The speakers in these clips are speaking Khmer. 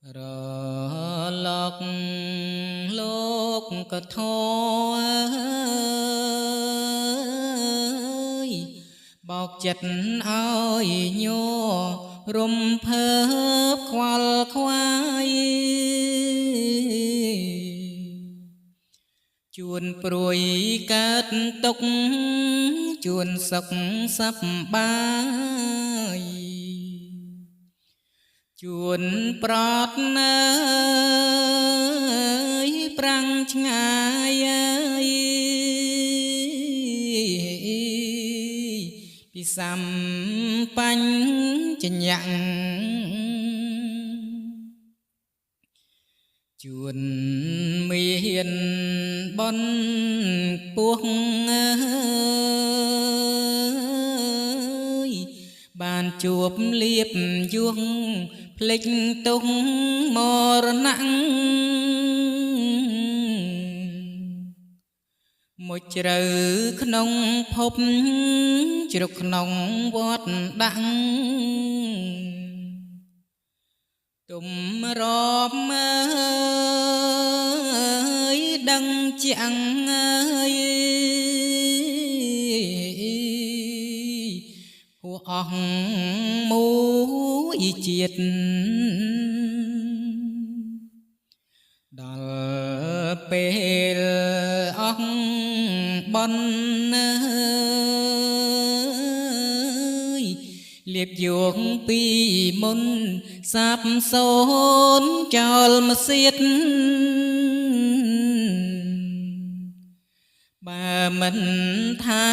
រលកលោកកថអើយបោកចិត្តឲ្យញ័ររំភើបខ្វល់ខ្វាយជួនព្រួយកើតទុកជួនសុខសប្បាយជួនប្រត់នៅប្រាំងឆ្ងាយពីសំបញ្ញញ្ញជួនមានបនពោះបានជួបលៀបយុងភ្លេចទុកមរណៈមួយជ្រៅក្នុងភពជ្រុកក្នុងវត្តដាក់ទុំរាប់ដឹងជាងពួកអស់មួយជាតិដល់ពេលអស់បនលៀបយកពីមុនសាបសូនចោលមកសៀតបើមិនថែ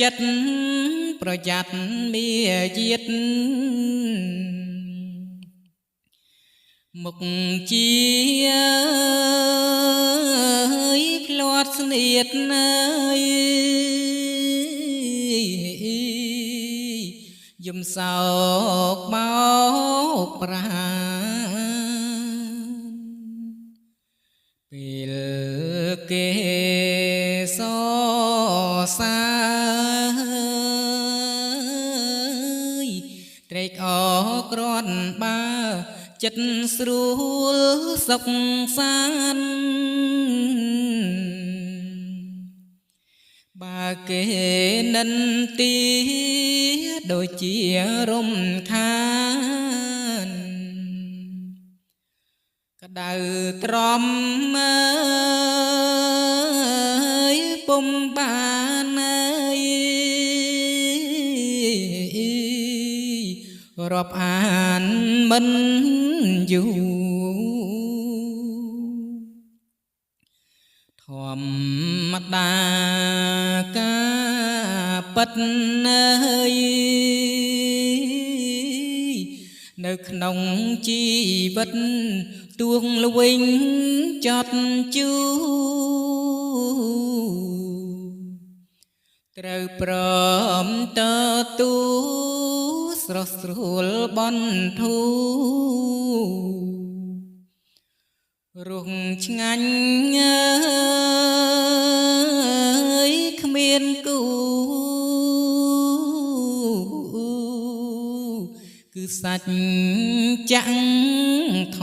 ចិត្តប្រយ័ត្នមាយាទមុខជាផ្លាត់ស្នៀតយំសោកបោកប្រាពេលគេសសាត្រេកអរក្រាន់បើចិត្តស្រួលសុខសាន្តបើគេនិនទាដូចជារំខានក្តៅទ្រាំពុំបានរាប់អានមិនយូរធម្មតាការពិតនៅក្នុងជីវិតទួងល្វិញចត់ជូត្រូវព្រមតទូស្រស់ស្រួលបន្ធូរស់ឆ្ងាញ់គ្មានគូគឺសាច់ចាំងធ